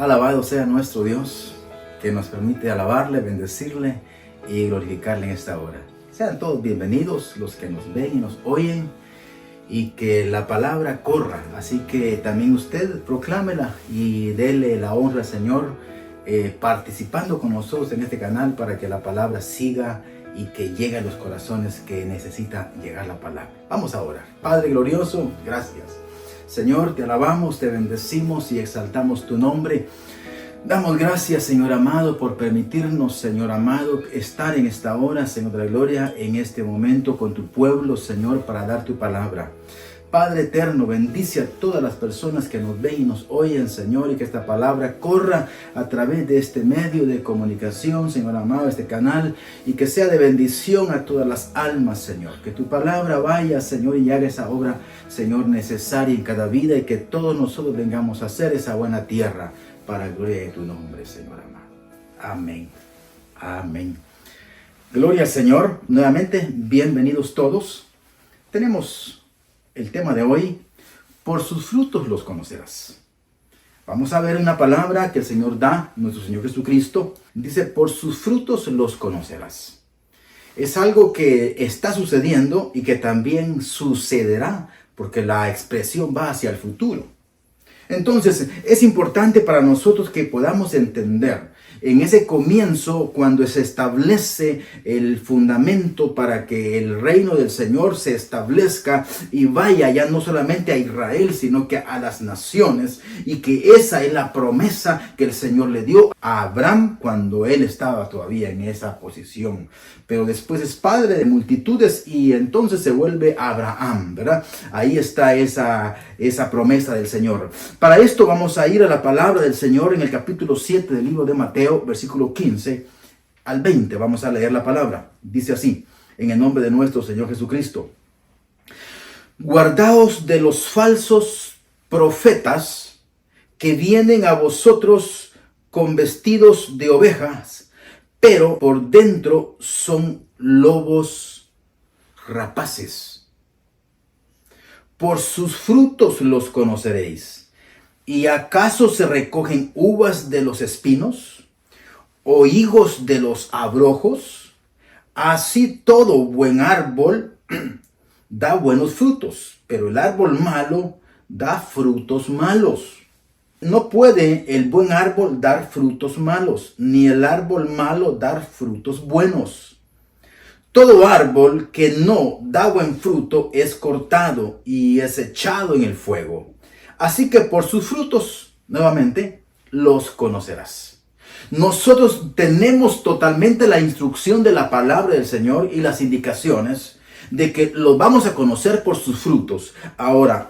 Alabado sea nuestro Dios, que nos permite alabarle, bendecirle y glorificarle en esta hora. Sean todos bienvenidos los que nos ven y nos oyen, y que la palabra corra. Así que también usted proclámela y dele la honra al Señor, participando con nosotros en este canal para que la palabra siga y que llegue a los corazones que necesita llegar la palabra. Vamos a orar. Padre glorioso, gracias. Señor, te alabamos, te bendecimos y exaltamos tu nombre. Damos gracias, Señor amado, por permitirnos, Señor amado, estar en esta hora, Señor de la gloria, en este momento con tu pueblo, Señor, para dar tu palabra. Padre eterno, bendice a todas las personas que nos ven y nos oyen, Señor, y que esta palabra corra a través de este medio de comunicación, Señor amado, este canal, y que sea de bendición a todas las almas, Señor. Que tu palabra vaya, Señor, y haga esa obra, Señor, necesaria en cada vida, y que todos nosotros vengamos a hacer esa buena tierra para la gloria de tu nombre, Señor amado. Amén. Amén. Gloria al Señor. Nuevamente, bienvenidos todos. Tenemos el tema de hoy: por sus frutos los conocerás. Vamos a ver una palabra que el Señor da, nuestro Señor Jesucristo. Dice, por sus frutos los conocerás. Es algo que está sucediendo y que también sucederá, porque la expresión va hacia el futuro. Entonces, es importante para nosotros que podamos entender en ese comienzo, cuando se establece el fundamento para que el reino del Señor se establezca y vaya ya no solamente a Israel, sino que a las naciones, y que esa es la promesa que el Señor le dio a Abraham cuando él estaba todavía en esa posición. Pero después es padre de multitudes y entonces se vuelve Abraham, ¿verdad? Ahí está esa promesa del Señor. Para esto vamos a ir a la palabra del Señor en el capítulo 7 del libro de Mateo, versículo 15 al 20. Vamos a leer la palabra. Dice así, en el nombre de nuestro Señor Jesucristo: guardaos de los falsos profetas que vienen a vosotros con vestidos de ovejas, pero por dentro son lobos rapaces. Por sus frutos los conoceréis. ¿Y acaso se recogen uvas de los espinos o higos de los abrojos? Así todo buen árbol da buenos frutos, pero el árbol malo da frutos malos. No puede el buen árbol dar frutos malos, ni el árbol malo dar frutos buenos. Todo árbol que no da buen fruto es cortado y es echado en el fuego. Así que por sus frutos, nuevamente, los conocerás. Nosotros tenemos totalmente la instrucción de la palabra del Señor y las indicaciones de que los vamos a conocer por sus frutos. Ahora,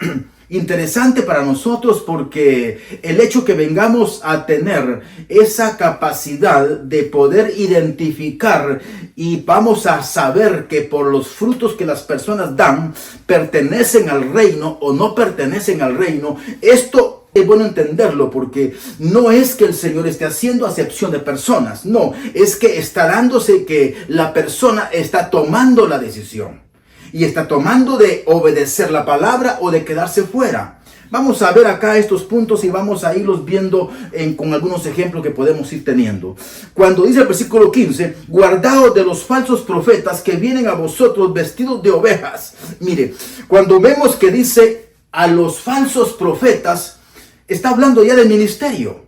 interesante para nosotros, porque el hecho que vengamos a tener esa capacidad de poder identificar y vamos a saber que por los frutos que las personas dan pertenecen al reino o no pertenecen al reino, esto es bueno entenderlo, porque no es que el Señor esté haciendo acepción de personas, no, es que está dándose que la persona está tomando la decisión. Y está tomando de obedecer la palabra o de quedarse fuera. Vamos a ver acá estos puntos y vamos a irlos viendo con algunos ejemplos que podemos ir teniendo. Cuando dice el versículo 15, guardaos de los falsos profetas que vienen a vosotros vestidos de ovejas. Mire, cuando vemos que dice a los falsos profetas, está hablando ya del ministerio.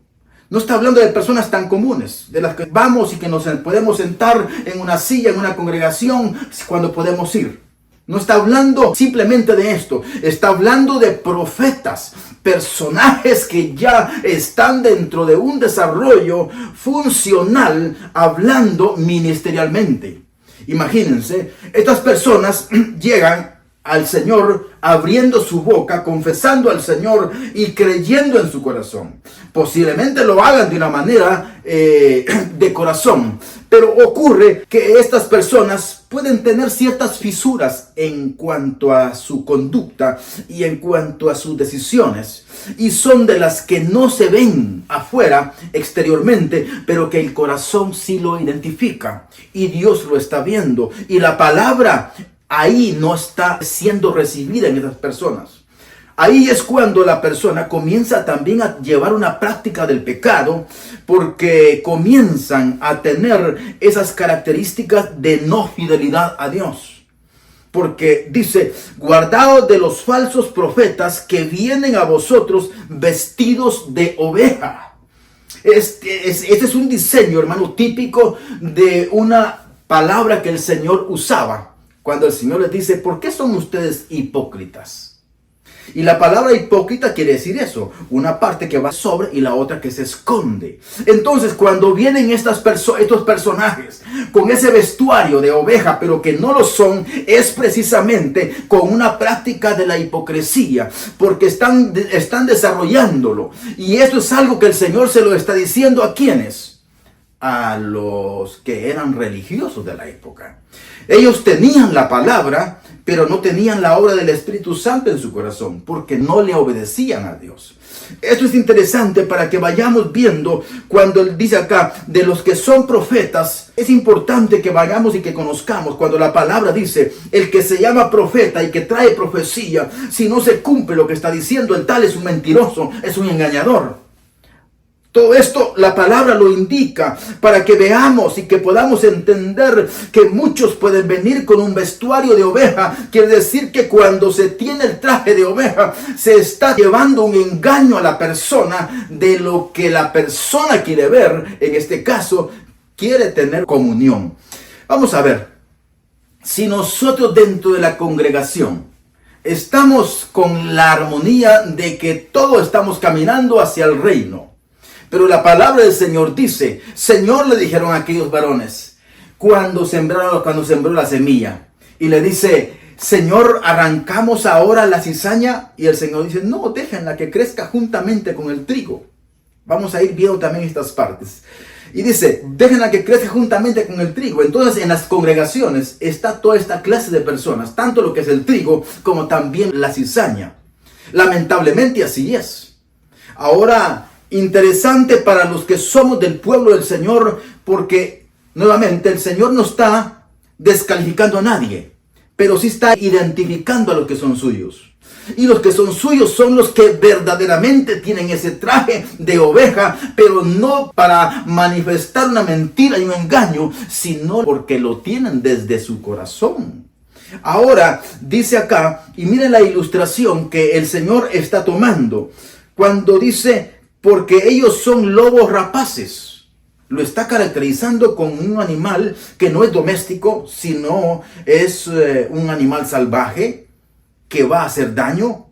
No está hablando de personas tan comunes, de las que vamos y que nos podemos sentar en una silla, en una congregación, cuando podemos ir. No está hablando simplemente de esto, está hablando de profetas, personajes que ya están dentro de un desarrollo funcional, hablando ministerialmente. Imagínense, estas personas llegan al Señor abriendo su boca, confesando al Señor y creyendo en su corazón. Posiblemente lo hagan de una manera de corazón, pero ocurre que estas personas pueden tener ciertas fisuras en cuanto a su conducta y en cuanto a sus decisiones, y son de las que no se ven afuera, exteriormente, pero que el corazón sí lo identifica y Dios lo está viendo, y la palabra ahí no está siendo recibida en esas personas. Ahí es cuando la persona comienza también a llevar una práctica del pecado, porque comienzan a tener esas características de no fidelidad a Dios. Porque dice, guardaos de los falsos profetas que vienen a vosotros vestidos de oveja. Este es un diseño, hermano, típico de una palabra que el Señor usaba. Cuando el Señor les dice, ¿por qué son ustedes hipócritas? Y la palabra hipócrita quiere decir eso, una parte que va sobre y la otra que se esconde. Entonces, cuando vienen estos personajes con ese vestuario de oveja, pero que no lo son, es precisamente con una práctica de la hipocresía, porque están desarrollándolo. Y esto es algo que el Señor se lo está diciendo ¿a quiénes? A los que eran religiosos de la época. Ellos tenían la palabra, pero no tenían la obra del Espíritu Santo en su corazón, porque no le obedecían a Dios. Esto es interesante para que vayamos viendo cuando él dice acá, de los que son profetas, es importante que vayamos y que conozcamos cuando la palabra dice, el que se llama profeta y que trae profecía, si no se cumple lo que está diciendo, el tal es un mentiroso, es un engañador. Todo esto la palabra lo indica para que veamos y que podamos entender que muchos pueden venir con un vestuario de oveja. Quiere decir que cuando se tiene el traje de oveja se está llevando un engaño a la persona de lo que la persona quiere ver. En este caso, quiere tener comunión. Vamos a ver, si nosotros dentro de la congregación estamos con la armonía de que todos estamos caminando hacia el reino, pero la palabra del Señor dice, Señor, le dijeron a aquellos varones, cuando sembró la semilla, y le dice, Señor, arrancamos ahora la cizaña, y el Señor dice, no, déjenla que crezca juntamente con el trigo. Vamos a ir viendo también estas partes. Y dice, déjenla que crezca juntamente con el trigo. Entonces en las congregaciones está toda esta clase de personas, tanto lo que es el trigo como también la cizaña. Lamentablemente así es. Ahora, interesante para los que somos del pueblo del Señor, porque nuevamente el Señor no está descalificando a nadie, pero sí está identificando a los que son suyos. Y los que son suyos son los que verdaderamente tienen ese traje de oveja, pero no para manifestar una mentira y un engaño, sino porque lo tienen desde su corazón. Ahora dice acá, y miren la ilustración que el Señor está tomando, cuando dice, porque ellos son lobos rapaces. Lo está caracterizando con un animal que no es doméstico, sino es un animal salvaje que va a hacer daño.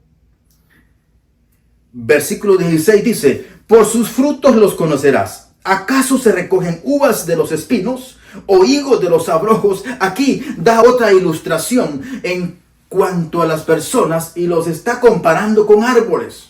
Versículo 16 dice, por sus frutos los conocerás. ¿Acaso se recogen uvas de los espinos o higos de los abrojos? Aquí da otra ilustración en cuanto a las personas y los está comparando con árboles,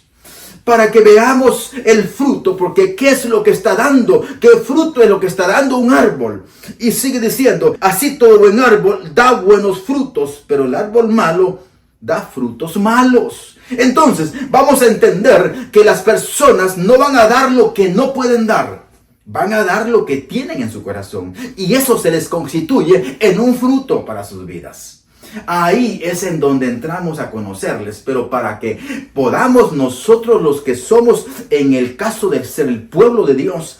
para que veamos el fruto, porque ¿qué es lo que está dando? ¿Qué fruto es lo que está dando un árbol? Y sigue diciendo, así todo buen árbol da buenos frutos, pero el árbol malo da frutos malos. Entonces, vamos a entender que las personas no van a dar lo que no pueden dar, van a dar lo que tienen en su corazón, y eso se les constituye en un fruto para sus vidas. Ahí es en donde entramos a conocerles, pero para que podamos nosotros los que somos, en el caso de ser el pueblo de Dios,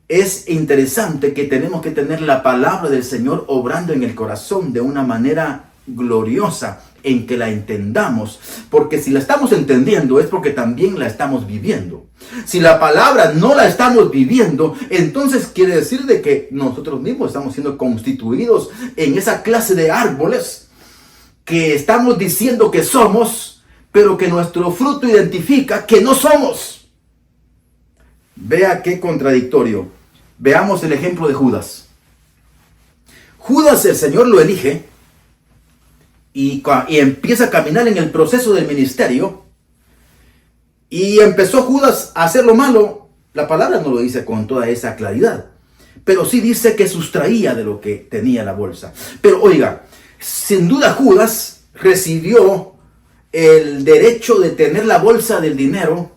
es interesante que tenemos que tener la palabra del Señor obrando en el corazón de una manera gloriosa, en que la entendamos, porque si la estamos entendiendo es porque también la estamos viviendo. Si la palabra no la estamos viviendo, entonces quiere decir de que nosotros mismos estamos siendo constituidos en esa clase de árboles que estamos diciendo que somos, pero que nuestro fruto identifica que no somos. Vea qué contradictorio. Veamos el ejemplo de Judas. Judas, el Señor lo elige y empieza a caminar en el proceso del ministerio, y empezó Judas a hacer lo malo. La palabra no lo dice con toda esa claridad, pero sí dice que sustraía de lo que tenía la bolsa. Pero oiga, sin duda Judas recibió el derecho de tener la bolsa del dinero,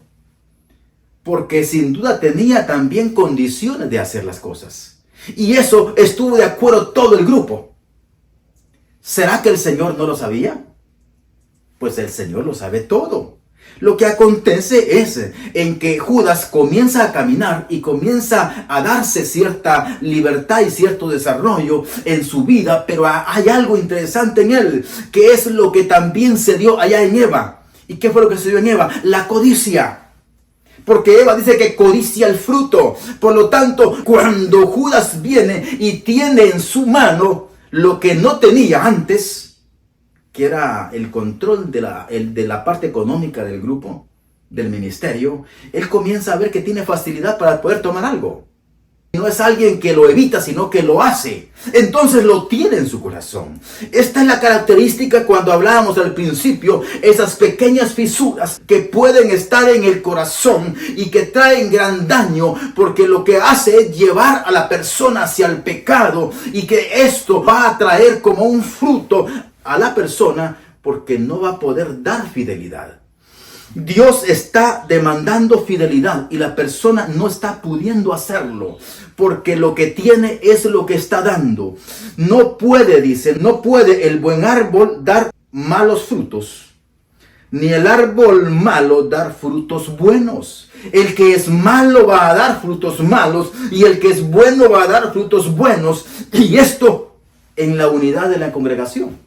porque sin duda tenía también condiciones de hacer las cosas, y eso estuvo de acuerdo todo el grupo. ¿Será que el Señor no lo sabía? Pues el Señor lo sabe todo. Lo que acontece es en que Judas comienza a caminar y comienza a darse cierta libertad y cierto desarrollo en su vida, pero hay algo interesante en él, que es lo que también se dio allá en Eva. ¿Y qué fue lo que se dio en Eva? La codicia. Porque Eva dice que codicia el fruto. Por lo tanto, cuando Judas viene y tiene en su mano lo que no tenía antes, que era el control de la parte económica del grupo, del ministerio, él comienza a ver que tiene facilidad para poder tomar algo. No es alguien que lo evita, sino que lo hace. Entonces lo tiene en su corazón. Esta es la característica cuando hablábamos al principio, esas pequeñas fisuras que pueden estar en el corazón y que traen gran daño, porque lo que hace es llevar a la persona hacia el pecado, y que esto va a traer como un fruto a la persona, porque no va a poder dar fidelidad. Dios está demandando fidelidad y la persona no está pudiendo hacerlo, porque lo que tiene es lo que está dando. No puede, dice, no puede el buen árbol dar malos frutos, ni el árbol malo dar frutos buenos. El que es malo va a dar frutos malos, y el que es bueno va a dar frutos buenos, y esto en la unidad de la congregación.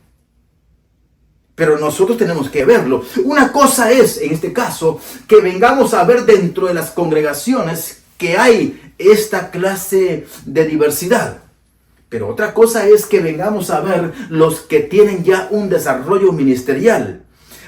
Pero nosotros tenemos que verlo. Una cosa es, en este caso, que vengamos a ver dentro de las congregaciones que hay esta clase de diversidad. Pero otra cosa es que vengamos a ver los que tienen ya un desarrollo ministerial.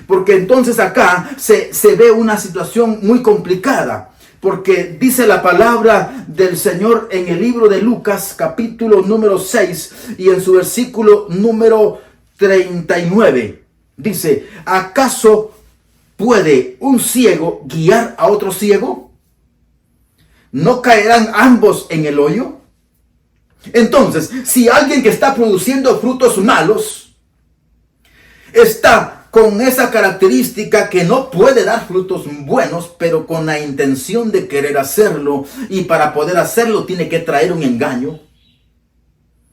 Porque entonces acá se ve una situación muy complicada. Porque dice la palabra del Señor en el libro de Lucas, capítulo número 6, y en su versículo número 39. Dice, ¿acaso puede un ciego guiar a otro ciego? ¿No caerán ambos en el hoyo? Entonces, si alguien que está produciendo frutos malos está con esa característica que no puede dar frutos buenos, pero con la intención de querer hacerlo, y para poder hacerlo tiene que traer un engaño.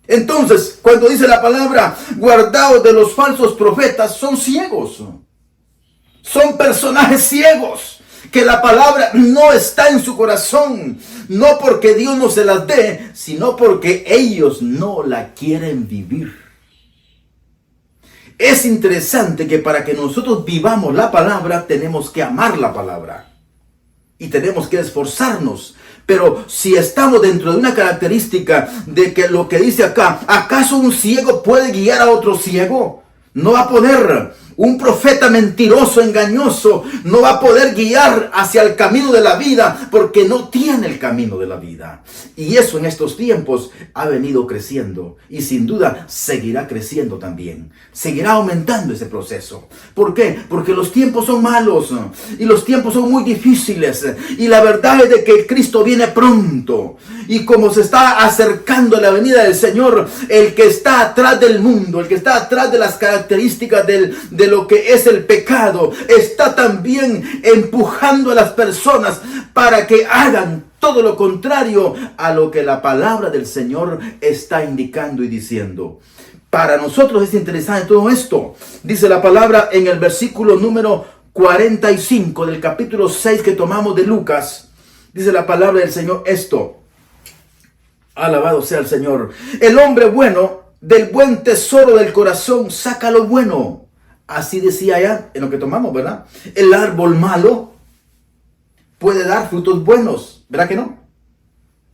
Entonces, cuando dice la palabra, guardaos de los falsos profetas, son ciegos. Son personajes ciegos, que la palabra no está en su corazón. No porque Dios no se las dé, sino porque ellos no la quieren vivir. Es interesante que para que nosotros vivamos la palabra, tenemos que amar la palabra. Y tenemos que esforzarnos. Pero si estamos dentro de una característica de que lo que dice acá, ¿acaso un ciego puede guiar a otro ciego? No va a poder. Un profeta mentiroso, engañoso, no va a poder guiar hacia el camino de la vida, porque no tiene el camino de la vida. Y eso en estos tiempos ha venido creciendo, y sin duda seguirá creciendo también. Seguirá aumentando ese proceso. ¿Por qué? Porque los tiempos son malos, y los tiempos son muy difíciles, y la verdad es de que Cristo viene pronto. Y como se está acercando la venida del Señor, el que está atrás del mundo, el que está atrás de las características de lo que es el pecado, está también empujando a las personas para que hagan todo lo contrario a lo que la palabra del Señor está indicando y diciendo. Para nosotros es interesante todo esto. Dice la palabra en el versículo número 45 del capítulo 6 que tomamos de Lucas. Dice la palabra del Señor esto. Alabado sea el Señor. El hombre bueno del buen tesoro del corazón saca lo bueno. Así decía allá en lo que tomamos, ¿verdad? El árbol malo puede dar frutos buenos, ¿verdad que no?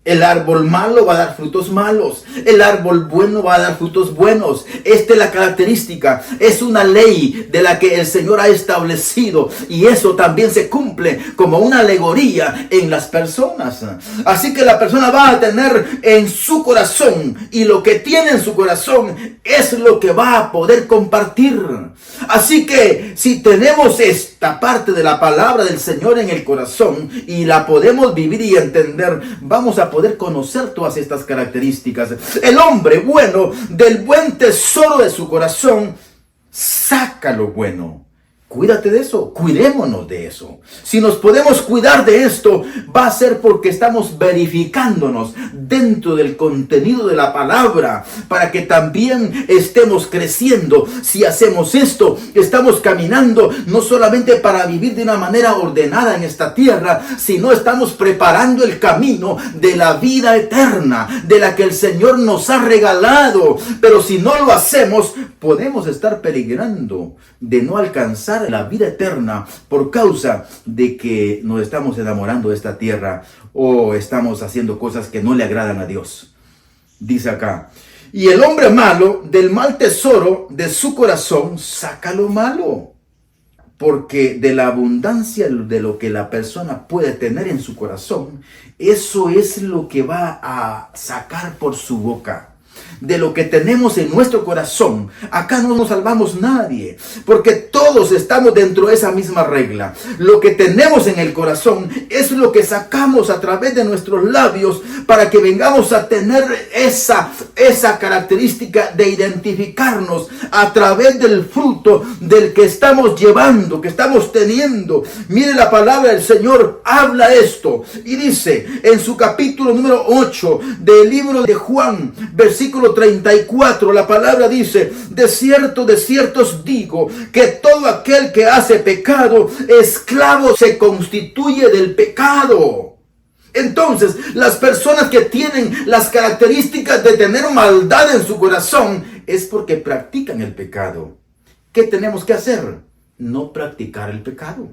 El árbol malo va a dar frutos malos. El árbol bueno va a dar frutos buenos. Esta es la característica. Es una ley de la que el Señor ha establecido. Y eso también se cumple como una alegoría en las personas. Así que la persona va a tener en su corazón. Y lo que tiene en su corazón es lo que va a poder compartir. Así que si tenemos esta parte de la palabra del Señor en el corazón y la podemos vivir y entender, vamos a poder conocer todas estas características. El hombre bueno del buen tesoro de su corazón saca lo bueno. Cuídate de eso, cuidémonos de eso. Si nos podemos cuidar de esto, va a ser porque estamos verificándonos dentro del contenido de la palabra para que también estemos creciendo. Si hacemos esto, estamos caminando no solamente para vivir de una manera ordenada en esta tierra, sino estamos preparando el camino de la vida eterna, de la que el Señor nos ha regalado. Pero si no lo hacemos, podemos estar peligrando de no alcanzar la vida eterna por causa de que nos estamos enamorando de esta tierra o estamos haciendo cosas que no le agradan a Dios. Dice acá, y el hombre malo del mal tesoro de su corazón saca lo malo, porque de la abundancia de lo que la persona puede tener en su corazón, eso es lo que va a sacar por su boca. De lo que tenemos en nuestro corazón, acá no nos salvamos nadie, porque todos estamos dentro de esa misma regla. Lo que tenemos en el corazón es lo que sacamos a través de nuestros labios para que vengamos a tener esa característica de identificarnos a través del fruto del que estamos llevando, que estamos teniendo. Mire, la palabra del Señor habla esto y dice en su capítulo número 8 del libro de Juan, versículo 34, la palabra dice, de cierto os digo, que todo aquel que hace pecado, esclavo se constituye del pecado. Entonces, las personas que tienen las características de tener maldad en su corazón, es porque practican el pecado. ¿Qué tenemos que hacer? No practicar el pecado.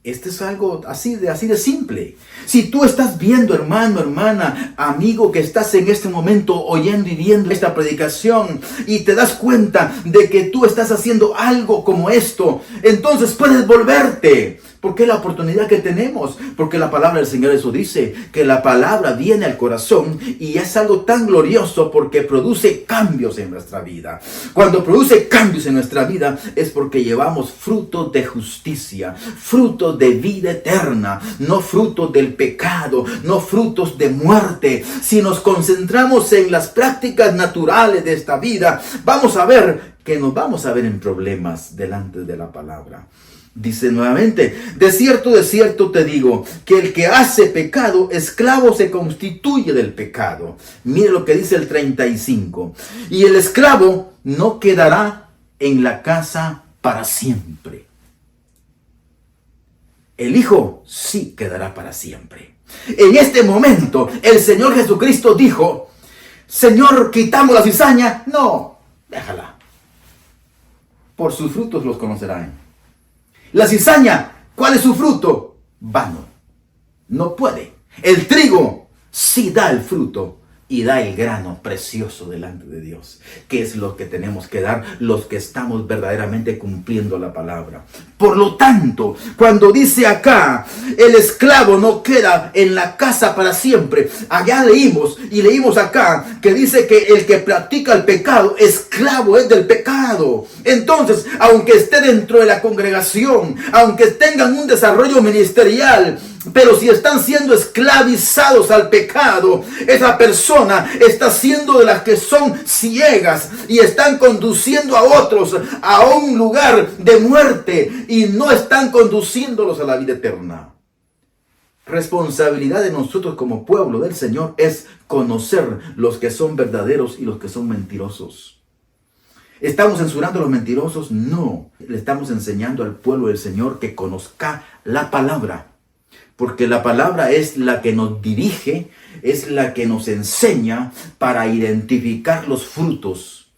Este es algo así de simple. Si tú estás viendo, hermano, hermana, amigo, que estás en este momento oyendo y viendo esta predicación y te das cuenta de que tú estás haciendo algo como esto, entonces puedes volverte. Porque es la oportunidad que tenemos. Porque la palabra del Señor eso dice, que la palabra viene al corazón y es algo tan glorioso porque produce cambios en nuestra vida. Cuando produce cambios en nuestra vida es porque llevamos frutos de justicia, frutos de vida eterna, no frutos del pecado, no frutos de muerte. Si nos concentramos en las prácticas naturales de esta vida, vamos a ver que nos vamos a ver en problemas delante de la palabra. Dice nuevamente, de cierto te digo, que el que hace pecado, esclavo se constituye del pecado. Mire lo que dice el 35. Y el esclavo no quedará en la casa para siempre. El Hijo sí quedará para siempre. En este momento, el Señor Jesucristo dijo, Señor, ¿quitamos la cizaña? No, déjala. Por sus frutos los conocerán. La cizaña, ¿cuál es su fruto? Vano. No puede. El trigo sí da el fruto y da el grano precioso delante de Dios, que es lo que tenemos que dar los que estamos verdaderamente cumpliendo la palabra. Por lo tanto, cuando dice acá, el esclavo no queda en la casa para siempre, allá leímos acá, que dice que el que practica el pecado, esclavo es del pecado. Entonces, aunque esté dentro de la congregación, aunque tengan un desarrollo ministerial, pero si están siendo esclavizados al pecado, esa persona está siendo de las que son ciegas y están conduciendo a otros a un lugar de muerte y no están conduciéndolos a la vida eterna. Responsabilidad de nosotros como pueblo del Señor es conocer los que son verdaderos y los que son mentirosos. ¿Estamos censurando a los mentirosos? No. Le estamos enseñando al pueblo del Señor que conozca la palabra. Porque la palabra es la que nos dirige, es la que nos enseña para identificar los frutos.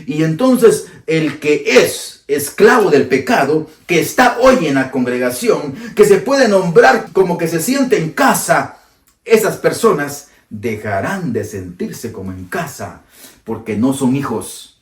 Y entonces el que es esclavo del pecado, que está hoy en la congregación, que se puede nombrar como que se siente en casa, esas personas dejarán de sentirse como en casa, porque no son hijos.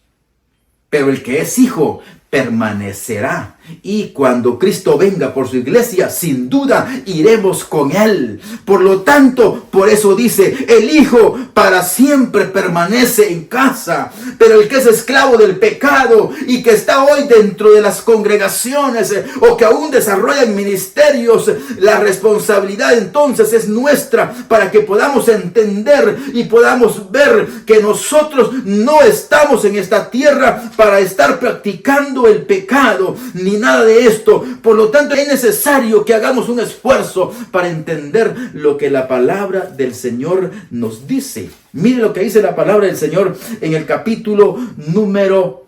Pero el que es hijo permanecerá. Y cuando Cristo venga por su iglesia, sin duda iremos con Él. Por lo tanto, por eso dice, el Hijo para siempre permanece en casa. Pero el que es esclavo del pecado y que está hoy dentro de las congregaciones o que aún desarrollan ministerios, la responsabilidad entonces es nuestra para que podamos entender y podamos ver que nosotros no estamos en esta tierra para estar practicando buscando el pecado ni nada de esto. Por lo tanto, es necesario que hagamos un esfuerzo para entender lo que la palabra del Señor nos dice. Mire lo que dice la palabra del Señor en el capítulo número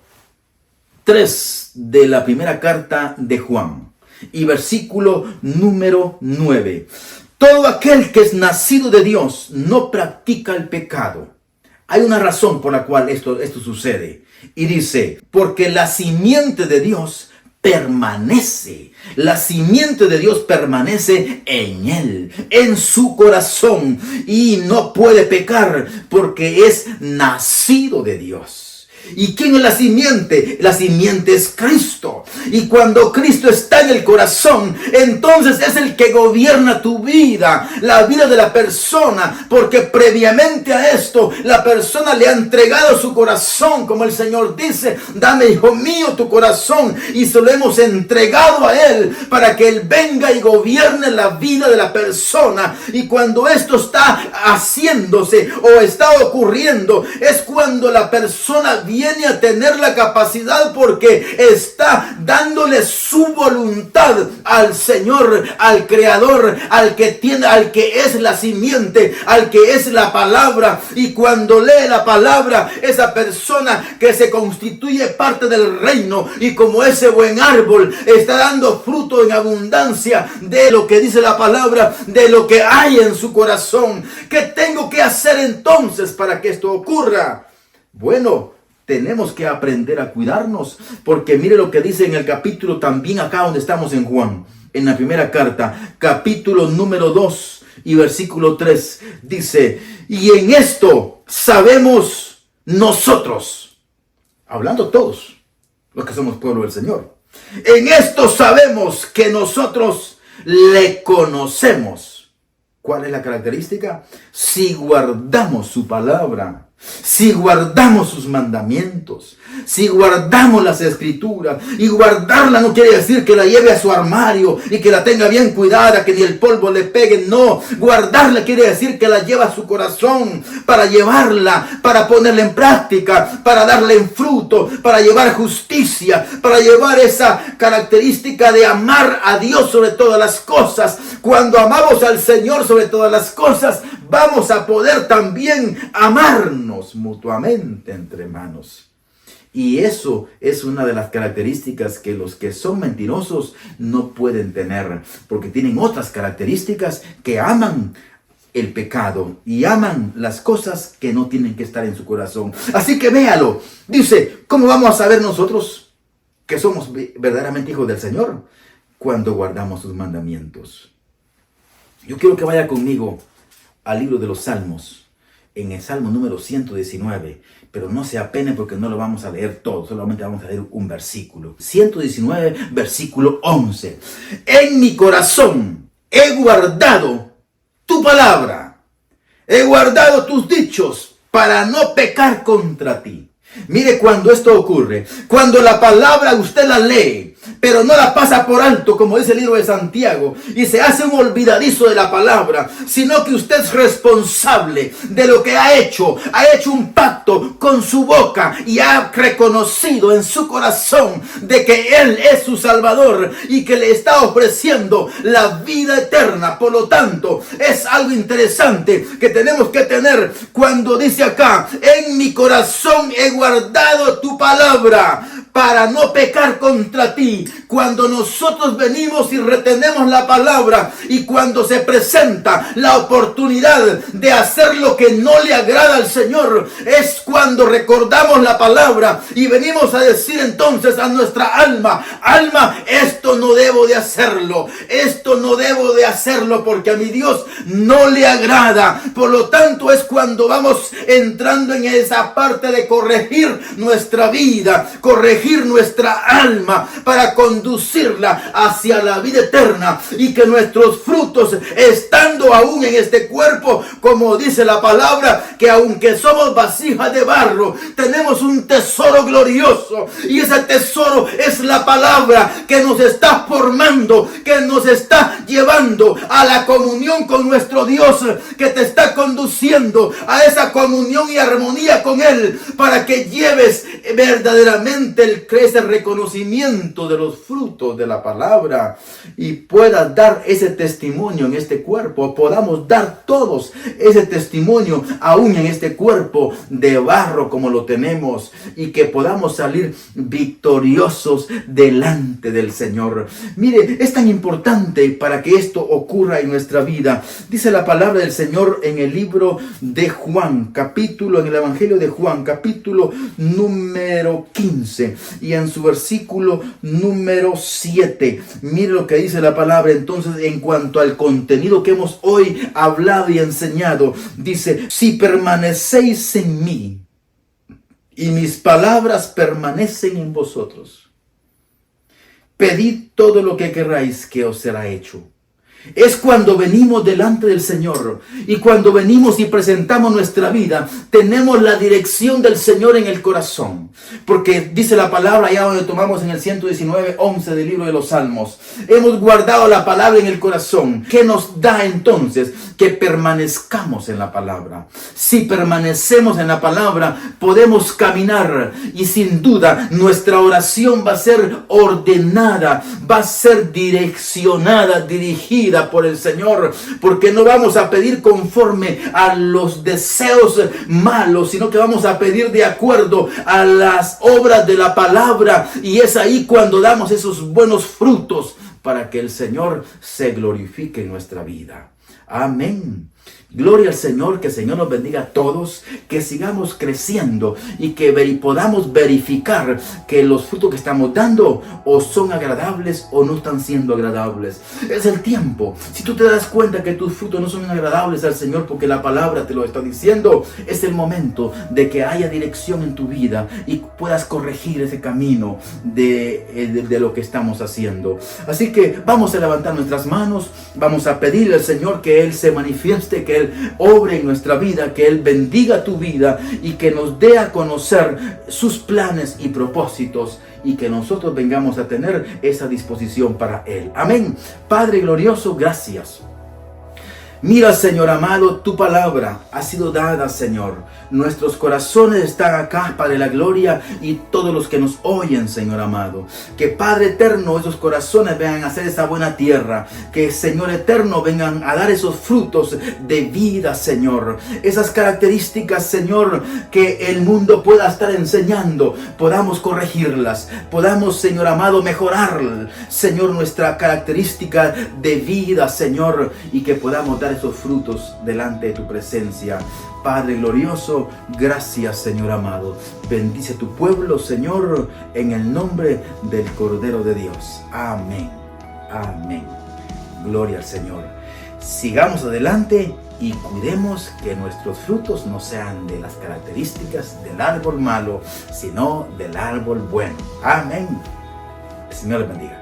3 de la primera carta de Juan y versículo número 9. Todo aquel que es nacido de Dios no practica el pecado. Hay una razón por la cual esto sucede. Y dice, porque la simiente de Dios permanece. La simiente de Dios permanece en él, en su corazón. Y no puede pecar porque es nacido de Dios. ¿Y quién es la simiente? La simiente es Cristo. Y cuando Cristo está en el corazón, entonces es el que gobierna tu vida, la vida de la persona, porque previamente a esto, la persona le ha entregado su corazón, como el Señor dice, dame, hijo mío, tu corazón, y se lo hemos entregado a Él, para que Él venga y gobierne la vida de la persona. Y cuando esto está haciéndose o está ocurriendo, es cuando la persona viene a tener la capacidad, porque está dándole su voluntad al Señor, al Creador, al que es la simiente, al que es la palabra. Y cuando lee la palabra, esa persona que se constituye parte del reino, y como ese buen árbol está dando fruto en abundancia de lo que dice la palabra, de lo que hay en su corazón. ¿Qué tengo que hacer entonces para que esto ocurra? Bueno, tenemos que aprender a cuidarnos, porque mire lo que dice en el capítulo también acá donde estamos en Juan, en la primera carta, capítulo número 2 y versículo 3, dice, y en esto sabemos nosotros, hablando todos los que somos pueblo del Señor, en esto sabemos que nosotros le conocemos. ¿Cuál es la característica? Si guardamos su palabra. Si guardamos sus mandamientos, si guardamos las escrituras. Y guardarla no quiere decir que la lleve a su armario y que la tenga bien cuidada, que ni el polvo le pegue. No, guardarla quiere decir que la lleva a su corazón, para llevarla, para ponerla en práctica, para darle en fruto, para llevar justicia, para llevar esa característica de amar a Dios sobre todas las cosas. Cuando amamos al Señor sobre todas las cosas, vamos a poder también amarnos mutuamente entre hermanos. Y eso es una de las características que los que son mentirosos no pueden tener, porque tienen otras características que aman el pecado y aman las cosas que no tienen que estar en su corazón. Así que véalo. Dice, ¿cómo vamos a saber nosotros que somos verdaderamente hijos del Señor? Cuando guardamos sus mandamientos. Yo quiero que vaya conmigo al libro de los Salmos, en el Salmo número 119, pero no se apene porque no lo vamos a leer todo, solamente vamos a leer un versículo. 119, versículo 11. En mi corazón he guardado tu palabra, he guardado tus dichos para no pecar contra ti. Mire, cuando esto ocurre, cuando la palabra usted la lee, pero no la pasa por alto, como dice el libro de Santiago, y se hace un olvidadizo de la palabra, sino que usted es responsable de lo que ha hecho un pacto con su boca y ha reconocido en su corazón de que Él es su Salvador y que le está ofreciendo la vida eterna. Por lo tanto, es algo interesante que tenemos que tener cuando dice acá, en mi corazón he guardado tu palabra para no pecar contra ti. Cuando nosotros venimos y retenemos la palabra, y cuando se presenta la oportunidad de hacer lo que no le agrada al Señor, es cuando recordamos la palabra y venimos a decir entonces a nuestra alma, esto no debo de hacerlo, porque a mi Dios no le agrada. Por lo tanto, es cuando vamos entrando en esa parte de corregir nuestra vida, corregir nuestra alma, para con conducirla hacia la vida eterna, y que nuestros frutos, estando aún en este cuerpo, como dice la palabra, que aunque somos vasijas de barro, tenemos un tesoro glorioso, y ese tesoro es la palabra que nos está formando, que nos está llevando a la comunión con nuestro Dios, que te está conduciendo a esa comunión y armonía con Él, para que lleves verdaderamente ese reconocimiento de los frutos de la palabra y puedas dar ese testimonio en este cuerpo. Podamos dar todos ese testimonio aún en este cuerpo de barro como lo tenemos, y que podamos salir victoriosos delante del Señor. Mire, es tan importante para que esto ocurra en nuestra vida. Dice la palabra del Señor en el libro de Juan, en el Evangelio de Juan, capítulo número 15, y en su versículo número 7. Mire lo que dice la palabra entonces en cuanto al contenido que hemos hoy hablado y enseñado. Dice: si permanecéis en mí y mis palabras permanecen en vosotros, pedid todo lo que queráis que os será hecho. Es cuando venimos delante del Señor, y cuando venimos y presentamos nuestra vida, tenemos la dirección del Señor en el corazón. Porque dice la palabra, allá donde tomamos en el 119:11 del libro de los Salmos, hemos guardado la palabra en el corazón. ¿Qué nos da entonces? Que permanezcamos en la palabra. Si permanecemos en la palabra, podemos caminar, y sin duda nuestra oración va a ser ordenada, va a ser direccionada, dirigida por el Señor, porque no vamos a pedir conforme a los deseos malos, sino que vamos a pedir de acuerdo a las obras de la palabra, y es ahí cuando damos esos buenos frutos para que el Señor se glorifique en nuestra vida. Amén. Gloria al Señor, que el Señor nos bendiga a todos, que sigamos creciendo y que podamos verificar que los frutos que estamos dando o son agradables o no están siendo agradables. Es el tiempo. Si tú te das cuenta que tus frutos no son agradables al Señor porque la palabra te lo está diciendo, es el momento de que haya dirección en tu vida y puedas corregir ese camino de lo que estamos haciendo. Así que vamos a levantar nuestras manos, vamos a pedirle al Señor que Él se manifieste, que Él obre en nuestra vida, que Él bendiga tu vida y que nos dé a conocer sus planes y propósitos, y que nosotros vengamos a tener esa disposición para Él. Amén. Padre glorioso, gracias. Mira, Señor amado, tu palabra ha sido dada, Señor. Nuestros corazones están acá, Padre de la gloria, y todos los que nos oyen, Señor amado. Que, Padre eterno, esos corazones vengan a hacer esa buena tierra. Que, Señor eterno, vengan a dar esos frutos de vida, Señor. Esas características, Señor, que el mundo pueda estar enseñando, podamos corregirlas. Podamos, Señor amado, mejorar, Señor, nuestra característica de vida, Señor, y que podamos dar esos frutos delante de tu presencia. Padre glorioso, gracias, Señor amado. Bendice tu pueblo, Señor, en el nombre del Cordero de Dios. Amén. Amén. Gloria al Señor. Sigamos adelante y cuidemos que nuestros frutos no sean de las características del árbol malo, sino del árbol bueno. Amén. El Señor les bendiga.